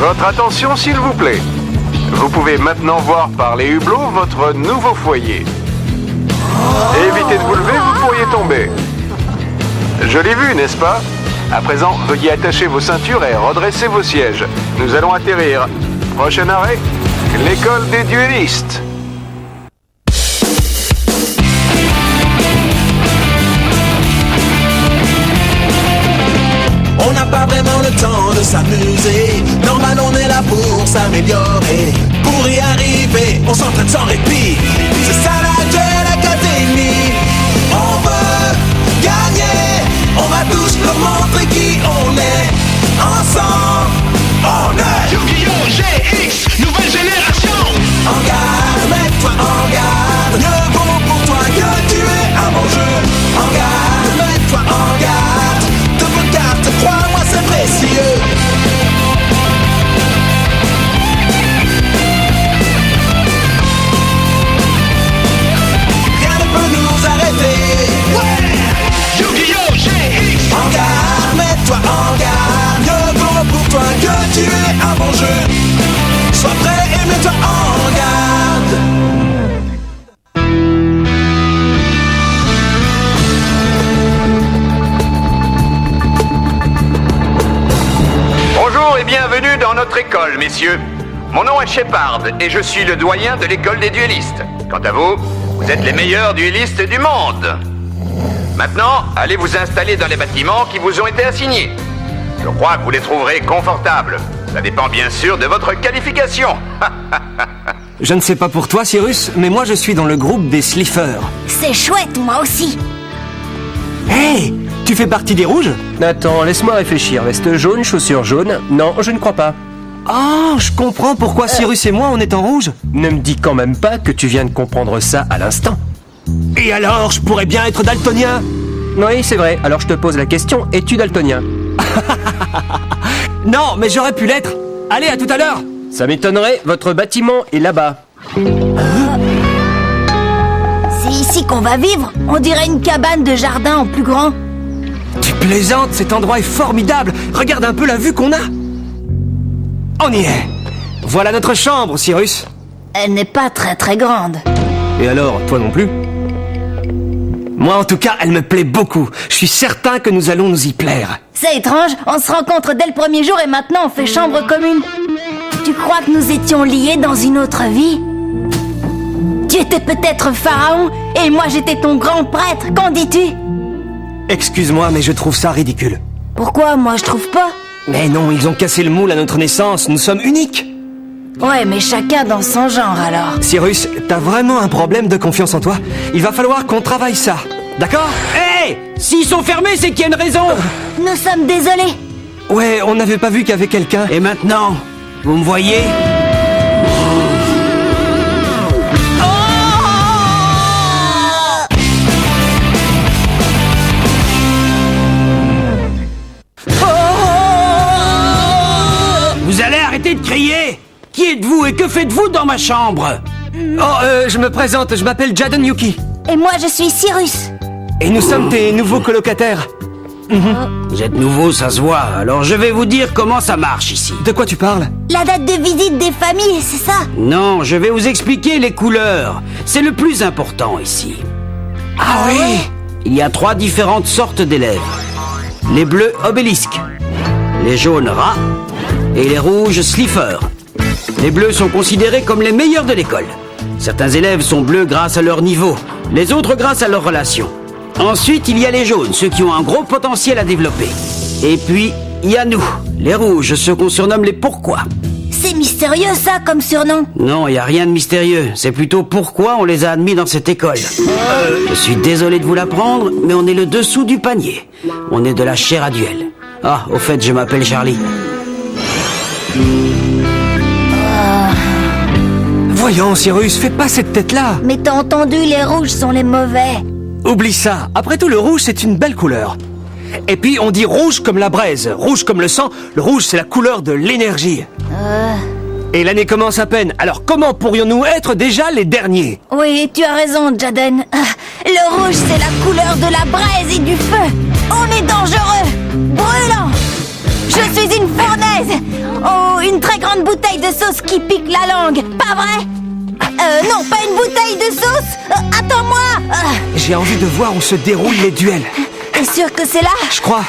Votre attention, s'il vous plaît. Vous pouvez maintenant voir par les hublots votre nouveau foyer. Évitez de vous lever, vous pourriez tomber. Je l'ai vu, n'est-ce pas? À présent, veuillez attacher vos ceintures et redresser vos sièges. Nous allons atterrir. Prochain arrêt, l'école des duellistes. On n'a pas vraiment le temps de s'amuser. Normal, on est là pour s'améliorer. Pour y arriver, on s'entraîne sans répit. C'est ça la Duel Academy. On veut gagner. On va tous leur montrer qui on est. Ensemble, on est Yu-Gi-Oh! GX, nouvelle génération. en garde, mets-toi en garde. Mieux vaut pour toi que tu es un bon jeu. En garde, mets-toi en garde. De vos cartes, crois-moi, c'est précieux. Rien ne peut nous arrêter. Ouais! Yu-Gi-Oh! GX. En garde, mets-toi en garde. Mieux vaut pour toi que tu es un bon jeu. Sois prêt et mets-toi en garde. Bonjour et bienvenue dans notre école, messieurs. Mon nom est Shepard et je suis le doyen de l'école des duellistes. Quant à vous, vous êtes les meilleurs duellistes du monde. Maintenant, allez vous installer dans les bâtiments qui vous ont été assignés. Je crois que vous les trouverez confortables. Ça dépend bien sûr de votre qualification. Je ne sais pas pour toi, Cyrus, mais moi je suis dans le groupe des Sliffers. C'est chouette, moi aussi. Hey, tu fais partie des rouges? Attends, laisse-moi réfléchir. Veste jaune, chaussures jaunes. Non, je ne crois pas. Oh, je comprends pourquoi Cyrus et moi on est en rouge. Ne me dis quand même pas que tu viens de comprendre ça à l'instant. Et alors, je pourrais bien être daltonien? Oui, c'est vrai. Alors je te pose la question, es-tu daltonien? Non, mais j'aurais pu l'être. Allez, à tout à l'heure. Ça m'étonnerait, votre bâtiment est là-bas. C'est ici qu'on va vivre. On dirait une cabane de jardin en plus grand. Tu plaisantes, cet endroit est formidable. Regarde un peu la vue qu'on a. On y est. Voilà notre chambre, Cyrus. Elle n'est pas très grande. Et alors, toi non plus? Moi, en tout cas, elle me plaît beaucoup. Je suis certain que nous allons nous y plaire. C'est étrange, on se rencontre dès le premier jour et maintenant on fait chambre commune. Tu crois que nous étions liés dans une autre vie? Tu étais peut-être pharaon et moi j'étais ton grand prêtre, qu'en dis-tu? Excuse-moi, mais je trouve ça ridicule. Pourquoi? Moi je trouve pas. Mais non, ils ont cassé le moule à notre naissance. Nous sommes uniques. Ouais, mais chacun dans son genre alors. Cyrus, t'as vraiment un problème de confiance en toi? Il va falloir qu'on travaille ça. D'accord? Hé! S'ils sont fermés, c'est qu'il y a une raison. Nous sommes désolés. Ouais, on n'avait pas vu qu'il y avait quelqu'un. Et maintenant, vous me voyez? Vous allez arrêter de crier! Qui êtes-vous et que faites-vous dans ma chambre? Oh, je me présente, je m'appelle Jaden Yuki. Et moi je suis Cyrus. Et nous sommes tes nouveaux colocataires. Vous êtes nouveau, ça se voit. Alors je vais vous dire comment ça marche ici. De quoi tu parles? La date de visite des familles, c'est ça? Non, je vais vous expliquer les couleurs. C'est le plus important ici. Ah oui? Il y a 3 différentes sortes d'élèves. Les bleus obélisques, les jaunes rats et les rouges sliffers. Les bleus sont considérés comme les meilleurs de l'école. Certains élèves sont bleus grâce à leur niveau, les autres grâce à leurs relations. Ensuite, il y a les jaunes, ceux qui ont un gros potentiel à développer. Et puis, il y a nous, les rouges, ceux qu'on surnomme les pourquoi. C'est mystérieux ça comme surnom. Non, il n'y a rien de mystérieux. C'est plutôt pourquoi on les a admis dans cette école. Je suis désolé de vous l'apprendre, mais on est le dessous du panier. On est de la chair à duel. Ah, au fait, je m'appelle Charlie. Voyons, Cyrus, fais pas cette tête-là. Mais t'as entendu, les rouges sont les mauvais. Oublie ça. Après tout, le rouge, c'est une belle couleur. Et puis, on dit rouge comme la braise, rouge comme le sang. Le rouge, c'est la couleur de l'énergie. Et l'année commence à peine. Alors, comment pourrions-nous être déjà les derniers? Oui, tu as raison, Jaden. Le rouge, c'est la couleur de la braise et du feu. On est dangereux, brûlant. Je suis une fournaise. Oh, une très grande sauce qui pique la langue, pas vrai? Non, pas une bouteille de sauce. Attends-moi. J'ai envie de voir où se déroulent les duels. T'es sûr que c'est là? Je crois.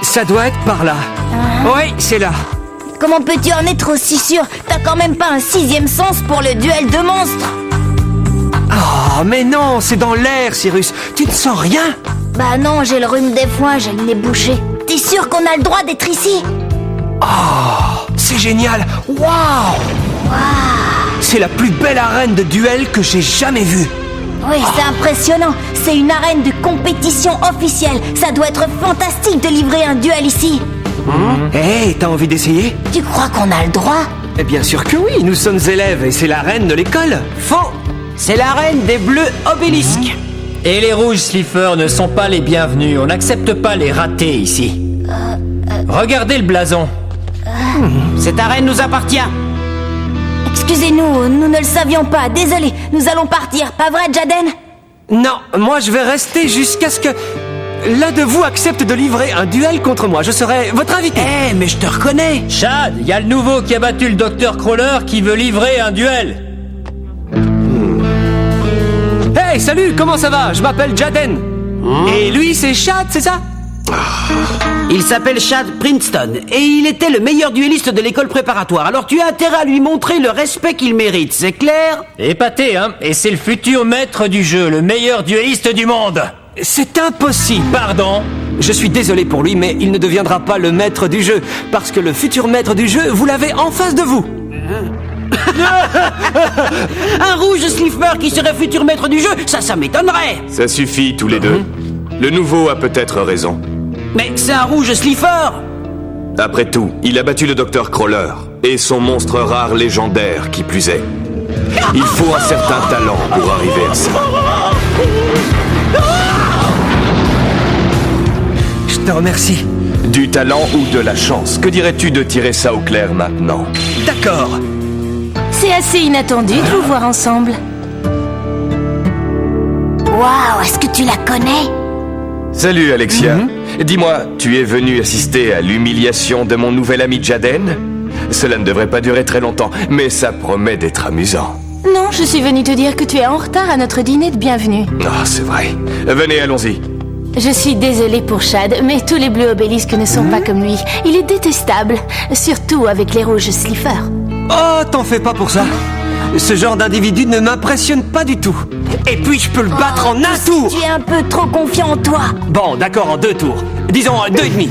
Ça doit être par là. Oui, c'est là. Comment peux-tu en être aussi sûr? T'as quand même pas un 6e sens pour le duel de monstres. Oh, mais non, c'est dans l'air, Cyrus. Tu ne sens rien? Bah non, j'ai le rhume des foins, j'ai le nez bouché. T'es sûr qu'on a le droit d'être ici? C'est génial. Waouh! C'est la plus belle arène de duel que j'ai jamais vue. Oui, c'est impressionnant. C'est une arène de compétition officielle. Ça doit être fantastique de livrer un duel ici. Hé, t'as envie d'essayer? Tu crois qu'on a le droit? Eh bien sûr que oui, nous sommes élèves et c'est l'arène de l'école. Faux. C'est l'arène des bleus obélisques. Et les rouges Slifer ne sont pas les bienvenus. On n'accepte pas les ratés ici. Regardez le blason. Cette arène nous appartient. Excusez-nous, nous ne le savions pas. Désolé, nous allons partir. Pas vrai, Jaden? Non, moi je vais rester jusqu'à ce que l'un de vous accepte de livrer un duel contre moi. Je serai votre invité. Eh, mais je te reconnais. Chad, il y a le nouveau qui a battu le docteur Crawler qui veut livrer un duel. Hey, salut, comment ça va? Je m'appelle Jaden. Et lui, c'est Chad, c'est ça? Il s'appelle Chad Princeton et il était le meilleur duelliste de l'école préparatoire. Alors tu as intérêt à lui montrer le respect qu'il mérite, c'est clair? Épaté, hein? Et c'est le futur maître du jeu, le meilleur duelliste du monde. C'est impossible. Pardon? Je suis désolé pour lui, mais il ne deviendra pas le maître du jeu. Parce que le futur maître du jeu, vous l'avez en face de vous. Un rouge Slifer qui serait futur maître du jeu, ça m'étonnerait. Ça suffit tous les deux. Le nouveau a peut-être raison. Mais c'est un rouge Slifer. Après tout, il a battu le docteur Crawler et son monstre rare légendaire qui plus est. Il faut un certain talent pour arriver à ça. Je te remercie. Du talent ou de la chance. Que dirais-tu de tirer ça au clair maintenant? D'accord. C'est assez inattendu de vous voir ensemble. Waouh, est-ce que tu la connais? Salut Alexia. Dis-moi, tu es venu assister à l'humiliation de mon nouvel ami Jaden? Cela ne devrait pas durer très longtemps, mais ça promet d'être amusant. Non, je suis venue te dire que tu es en retard à notre dîner de bienvenue. Ah, c'est vrai. Venez, allons-y. Je suis désolée pour Chad, mais tous les bleus obélisques ne sont pas comme lui. Il est détestable, surtout avec les rouges Slifer. Oh, t'en fais pas pour ça. Ce genre d'individu ne m'impressionne pas du tout. Et puis je peux le battre en un tour. Tu es un peu trop confiant en toi. Bon, d'accord, en 2 tours. Disons 2,5.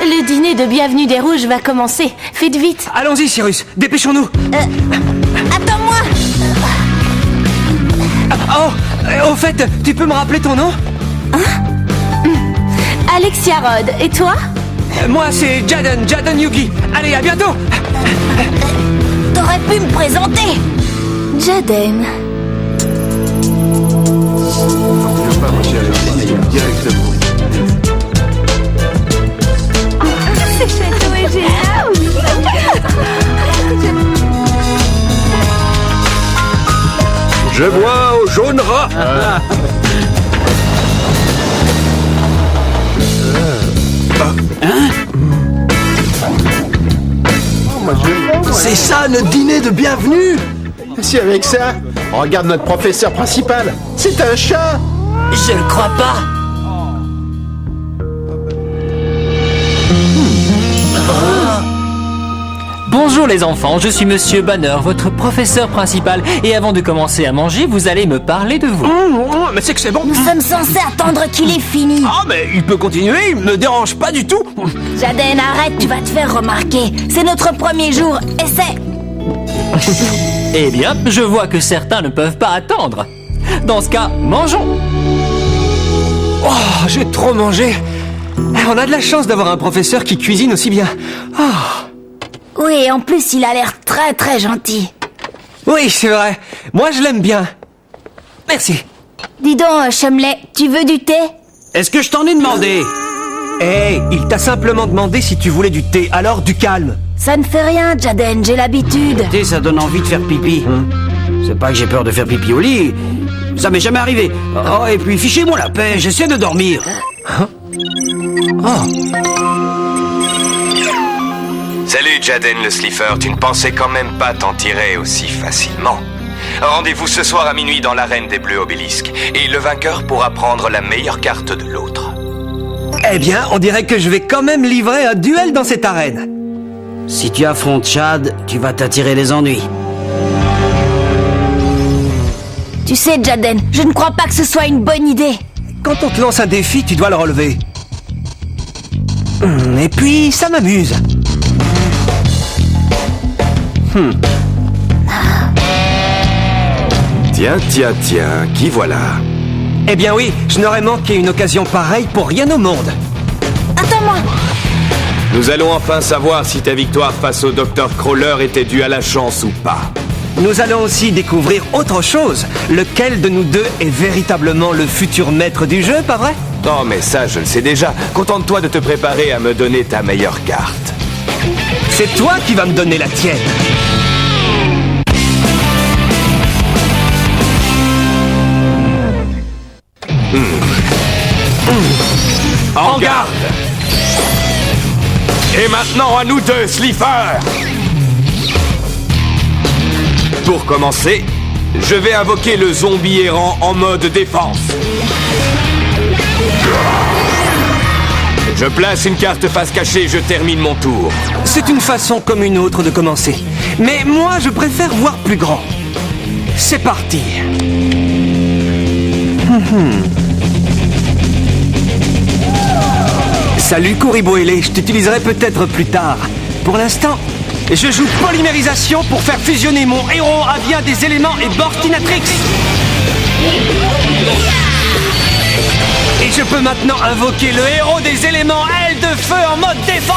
Le dîner de bienvenue des rouges va commencer. Faites vite. Allons-y, Cyrus, dépêchons-nous. Attends-moi. Au fait, tu peux me rappeler ton nom? Alexia Rod, et toi? Moi, c'est Jaden Yuki. Allez, à bientôt. T'aurais pu me présenter. Jaden. Ce château est génial. Je bois au jaune rat. C'est ça, notre dîner de bienvenue. Si avec ça, regarde notre professeur principal. C'est un chat. Je le crois pas. Bonjour les enfants, je suis Monsieur Banner, votre professeur principal. Et avant de commencer à manger, vous allez me parler de vous. Mais c'est que c'est bon. Nous sommes censés attendre qu'il ait fini. Ah, mais il peut continuer, il me dérange pas du tout. Jaden, arrête, tu vas te faire remarquer. C'est notre premier jour. Essaie. Eh bien, je vois que certains ne peuvent pas attendre. Dans ce cas, mangeons. Oh, j'ai trop mangé. On a de la chance d'avoir un professeur qui cuisine aussi bien. Oh. Oui, en plus, il a l'air très très gentil. Oui, c'est vrai. Moi, je l'aime bien. Merci. Dis donc, Chumley, tu veux du thé? Est-ce que je t'en ai demandé? Hey, il t'a simplement demandé si tu voulais du thé, alors du calme. Ça ne fait rien, Jaden, j'ai l'habitude. Tu sais, ça donne envie de faire pipi. C'est pas que j'ai peur de faire pipi au lit. Ça m'est jamais arrivé. Oh, et puis fichez-moi la paix, j'essaie de dormir. Salut Jaden le Slifer, tu ne pensais quand même pas t'en tirer aussi facilement. Rendez-vous ce soir à minuit dans l'arène des Bleus Obélisques, et le vainqueur pourra prendre la meilleure carte de l'autre. Eh bien, on dirait que je vais quand même livrer un duel dans cette arène. Si tu affrontes Chad, tu vas t'attirer les ennuis. Tu sais, Jaden, je ne crois pas que ce soit une bonne idée. Quand on te lance un défi, tu dois le relever. Et puis, ça m'amuse. Tiens, qui voilà? Eh bien oui, je n'aurais manqué une occasion pareille pour rien au monde. Attends-moi. Nous allons enfin savoir si ta victoire face au Dr. Crawler était due à la chance ou pas. Nous allons aussi découvrir autre chose. Lequel de nous deux est véritablement le futur maître du jeu, pas vrai? Non, mais ça, je le sais déjà. Contente-toi de te préparer à me donner ta meilleure carte. C'est toi qui vas me donner la tienne. En garde! Et maintenant à nous deux, Slifer! Pour commencer, je vais invoquer le zombie errant en mode défense. Je place une carte face cachée, je termine mon tour. C'est une façon comme une autre de commencer. Mais moi, je préfère voir plus grand. C'est parti. Salut Kuriboele, je t'utiliserai peut-être plus tard. Pour l'instant, je joue polymérisation pour faire fusionner mon héros Avia des éléments et Borstinatrix. Et je peux maintenant invoquer le héros des éléments aile de feu en mode défense.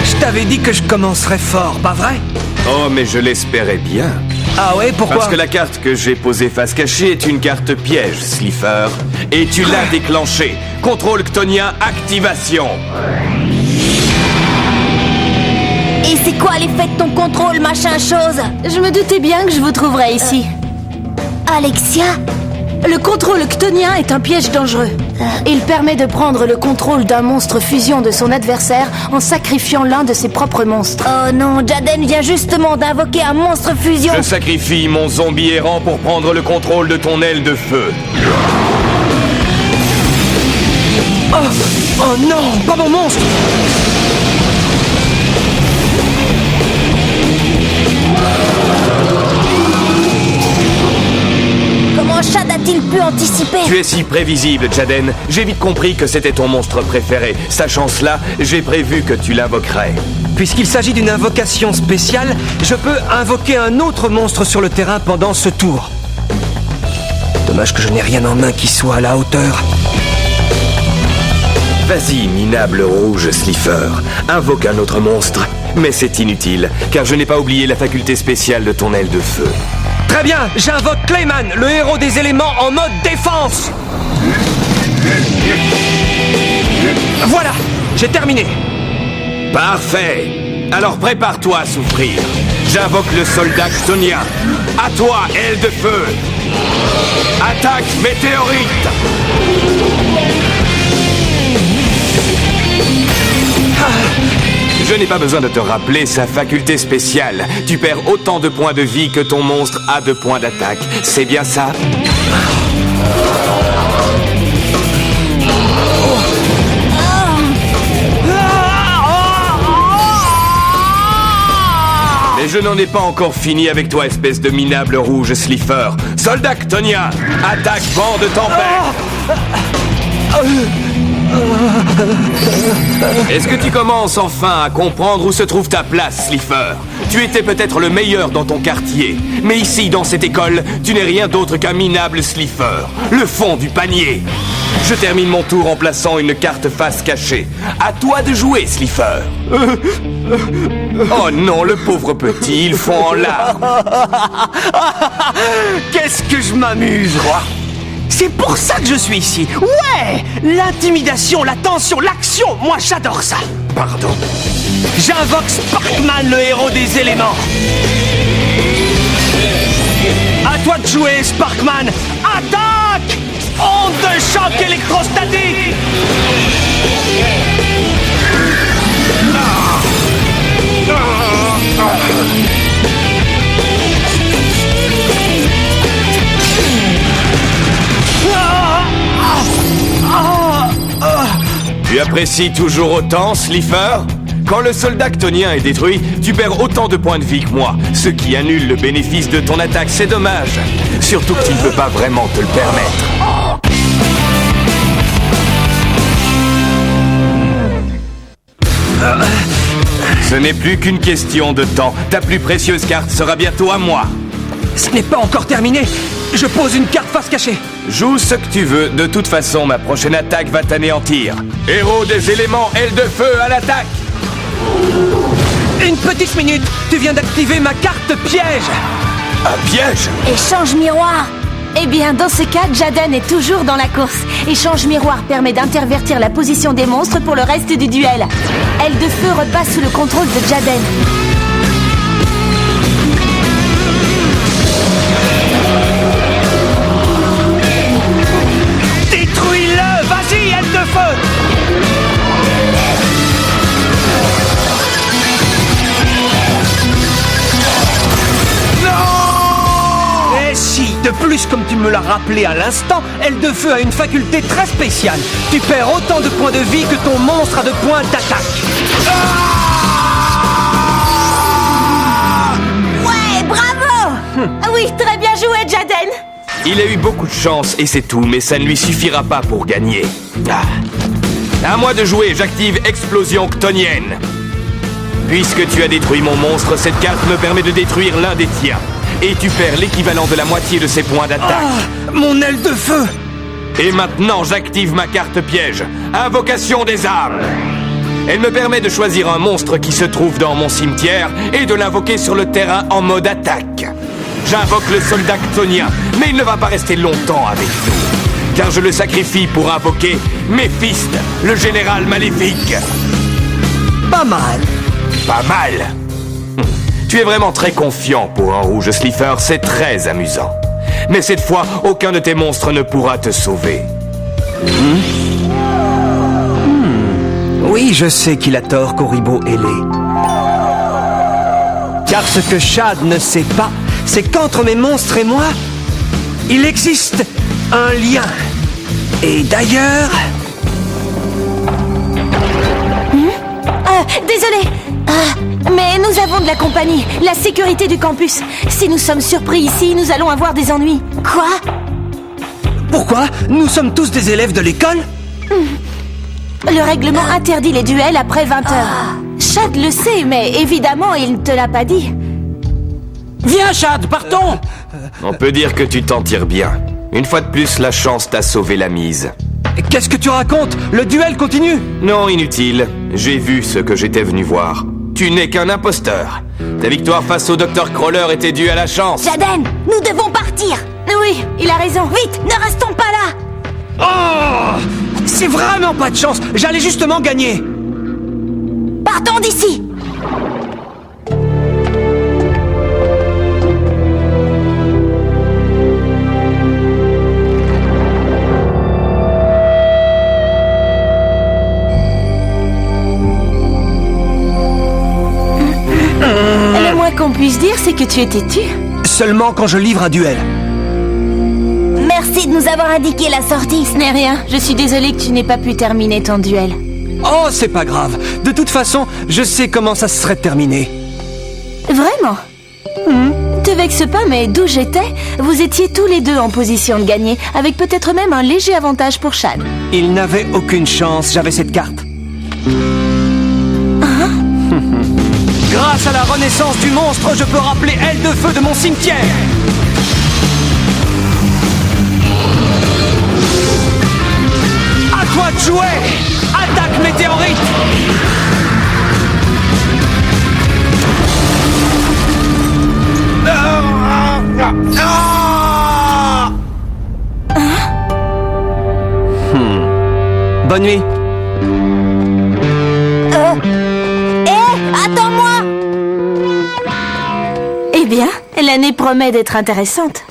Je t'avais dit que je commencerais fort, pas vrai? Oh, mais je l'espérais bien. Ah ouais, pourquoi? Parce que la carte que j'ai posée face cachée est une carte piège, Slifer. Et tu l'as déclenchée. Contrôle Ctonien, activation. Et c'est quoi l'effet de ton contrôle, machin chose? Je me doutais bien que je vous trouverais ici. Alexia? Le contrôle ctonien est un piège dangereux. Il permet de prendre le contrôle d'un monstre fusion de son adversaire en sacrifiant l'un de ses propres monstres. Oh non, Jaden vient justement d'invoquer un monstre fusion. Je sacrifie mon zombie errant pour prendre le contrôle de ton aile de feu. Oh non, pas mon monstre! Comment Chad a-t-il pu anticiper? Tu es si prévisible, Jaden. J'ai vite compris que c'était ton monstre préféré. Sachant cela, j'ai prévu que tu l'invoquerais. Puisqu'il s'agit d'une invocation spéciale, je peux invoquer un autre monstre sur le terrain pendant ce tour. Dommage que je n'ai rien en main qui soit à la hauteur. Vas-y, minable rouge Slifer. Invoque un autre monstre. Mais c'est inutile, car je n'ai pas oublié la faculté spéciale de ton aile de feu. Très bien, j'invoque Clayman, le héros des éléments en mode défense. Voilà, j'ai terminé. Parfait. Alors prépare-toi à souffrir. J'invoque le soldat ctonien. À toi, aile de feu. Attaque météorite. Je n'ai pas besoin de te rappeler sa faculté spéciale. Tu perds autant de points de vie que ton monstre a de points d'attaque. C'est bien ça? Mais je n'en ai pas encore fini avec toi, espèce de minable rouge Slifer. Soldat ctonien, attaque vent de tempête. Est-ce que tu commences enfin à comprendre où se trouve ta place, Slifer? Tu étais peut-être le meilleur dans ton quartier, mais ici, dans cette école, tu n'es rien d'autre qu'un minable Slifer, le fond du panier. Je termine mon tour en plaçant une carte face cachée. À toi de jouer, Slifer. Oh non, le pauvre petit, il fond en larmes. Qu'est-ce que je m'amuse, quoi. C'est pour ça que je suis ici. Ouais, l'intimidation, la tension, l'action, moi j'adore ça. Pardon. J'invoque Sparkman, le héros des éléments. À toi de jouer, Sparkman. Attaque! Onde de choc électrostatique! Tu apprécies toujours autant, Slifer? Quand le soldat chtonien est détruit, tu perds autant de points de vie que moi, ce qui annule le bénéfice de ton attaque, c'est dommage. Surtout que tu ne peux pas vraiment te le permettre. Ce n'est plus qu'une question de temps. Ta plus précieuse carte sera bientôt à moi. Ce n'est pas encore terminé. Je pose une carte face cachée. Joue ce que tu veux, de toute façon, ma prochaine attaque va t'anéantir. Héros des éléments, aile de feu à l'attaque! Une petite minute. Tu viens d'activer ma carte piège. Un piège? Échange miroir. Eh bien, dans ce cas, Jaden est toujours dans la course. Échange miroir permet d'intervertir la position des monstres pour le reste du duel. Aile de feu repasse sous le contrôle de Jaden. Détruis-le. Vas-y, aile de feu. Et si, de plus, comme tu me l'as rappelé à l'instant, aile de feu a une faculté très spéciale. Tu perds autant de points de vie que ton monstre a de points d'attaque. Ouais, bravo. Oui, très bien joué, Jaden. Il a eu beaucoup de chance et c'est tout, mais ça ne lui suffira pas pour gagner. À moi de jouer, j'active Explosion Chtonienne. Puisque tu as détruit mon monstre, cette carte me permet de détruire l'un des tiens. Et tu perds l'équivalent de la moitié de ses points d'attaque. Mon aile de feu. Et maintenant, j'active ma carte piège, Invocation des âmes. Elle me permet de choisir un monstre qui se trouve dans mon cimetière et de l'invoquer sur le terrain en mode attaque. J'invoque le soldat chtonien, mais il ne va pas rester longtemps avec nous. Car je le sacrifie pour invoquer Méphistes, le général maléfique. Pas mal. Pas mal. Tu es vraiment très confiant pour un rouge, Slifer, c'est très amusant. Mais cette fois, aucun de tes monstres ne pourra te sauver. Oui, je sais qu'il a tort, Koribo ailé. Car ce que Shad ne sait pas, c'est qu'entre mes monstres et moi, il existe un lien. Et d'ailleurs... Désolé. Mais nous avons de la compagnie, la sécurité du campus. Si nous sommes surpris ici, nous allons avoir des ennuis. Quoi? Pourquoi? Nous sommes tous des élèves de l'école? Le règlement interdit les duels après 20h. Shad le sait, mais évidemment, il ne te l'a pas dit. Viens, Shad, partons. On peut dire que tu t'en tires bien. Une fois de plus, la chance t'a sauvé la mise. Qu'est-ce que tu racontes? Le duel continue? Non, inutile. J'ai vu ce que j'étais venu voir. Tu n'es qu'un imposteur. Ta victoire face au Dr Crawler était due à la chance. Jaden, nous devons partir. Oui, il a raison. Vite, ne restons pas là. Oh! C'est vraiment pas de chance. J'allais justement gagner. Partons d'ici. Le moins qu'on puisse dire, c'est que tu es têtu. Seulement quand je livre un duel. Merci de nous avoir indiqué la sortie. Ce n'est rien. Je suis désolée que tu n'aies pas pu terminer ton duel. Oh, c'est pas grave. De toute façon, je sais comment ça se serait terminé. Vraiment? Te vexe pas, mais d'où j'étais, vous étiez tous les deux en position de gagner, avec peut-être même un léger avantage pour Shad. Il n'avait aucune chance, j'avais cette carte. Grâce à la renaissance du monstre, je peux rappeler aile de feu de mon cimetière. À toi de jouer. Attaque météorite. Bonne nuit. Attends-moi. Eh bien, l'année promet d'être intéressante.